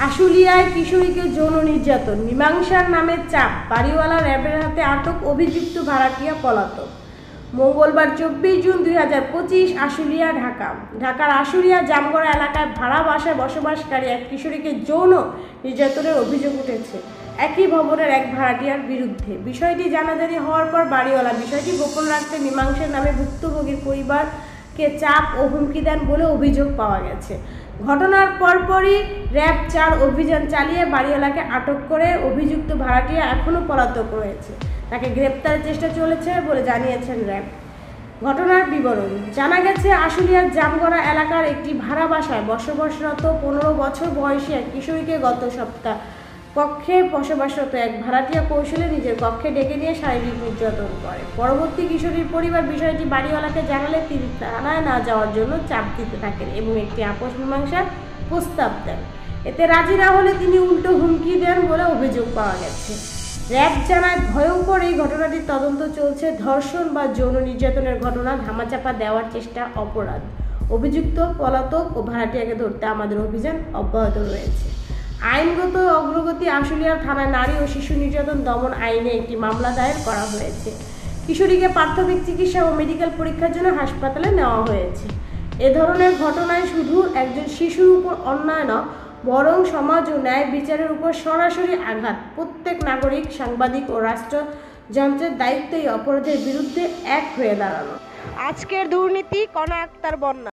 আশুলিয়ায় কিশোরীকে যৌন নির্যাতন, মীমাংসার নামে চাপ, বাড়িওয়ালা র্যাবের হাতে আটক, অভিযুক্ত ভাড়াটিয়া পলাতক। মঙ্গলবার 24 জুন 2025 আশুলিয়া, ঢাকা। ঢাকার আশুলিয়া জামগড়া এলাকায় ভাড়া বাসায় বসবাসকারী এক কিশোরীকে যৌন নির্যাতনের অভিযোগ উঠেছে একই ভবনের এক ভাড়াটিয়ার বিরুদ্ধে। বিষয়টি জানাজানি হওয়ার পর বাড়িওয়ালা বিষয়টি গোপন রাখতে মীমাংসার নামে ভুক্তভোগীর পরিবারকে চাপ ও হুমকি দেন বলে অভিযোগ পাওয়া গেছে। ঘটনার পরপরই র্যাব 4 অভিযান চালিয়ে বাড়িওয়ালাকে আটক করে। অভিযুক্ত ভাড়াটিয়া এখনও পলাতক রয়েছে, তাকে গ্রেপ্তারের চেষ্টা চলেছে বলে জানিয়েছেন র্যাব। ঘটনার বিবরণ জানা গেছে, আশুলিয়ার জামগড়া এলাকার একটি ভাড়া বাসায় বসবাসরত 15 বছর বয়সী এক কিশোরীকে গত সপ্তাহ কক্ষে বসবাসরত এক ভাড়াটিয়া কৌশলে নিজের কক্ষে ডেকে নিয়ে শারীরিক নির্যাতন করে। পরবর্তী কিশোরীর পরিবার বিষয়টি বাড়িওয়ালাকে জানালে তিনি থানায় না যাওয়ার জন্য চাপ দিতে থাকেন এবং একটি আপোষ মীমাংসার প্রস্তাব দেন। এতে রাজি না হলে তিনি উল্টো হুমকি দেন বলে অভিযোগ পাওয়া গেছে। র্যাব জানায়, ভয়ঙ্কর এই ঘটনাটির তদন্ত চলছে। ধর্ষণ বা যৌন নির্যাতনের ঘটনা ধামাচাপা দেওয়ার চেষ্টা অপরাধ। অভিযুক্ত, পলাতক ও ভাড়াটিয়াকে ধরতে আমাদের অভিযান অব্যাহত রয়েছে। আইনগত অগ্রগতি, আশুলিয়া থানায় নারী ও শিশু নির্যাতন দমন আইনে একটি মামলা দায়ের করা হয়েছে। কিশোরীকে প্রাথমিক চিকিৎসা ও মেডিকেল পরীক্ষার জন্য হাসপাতালে নেওয়া হয়েছে। এ ধরনের ঘটনায় শুধু একজন শিশুর উপর অন্যায় নয়, বরং সমাজ ও ন্যায় বিচারের উপর সরাসরি আঘাত। প্রত্যেক নাগরিক, সাংবাদিক ও রাষ্ট্রযন্ত্রের দায়িত্ব এই অপরাধের বিরুদ্ধে এক হয়ে দাঁড়ানো। আজকের দুর্নীতি, কণা আক্তার, বন্যা।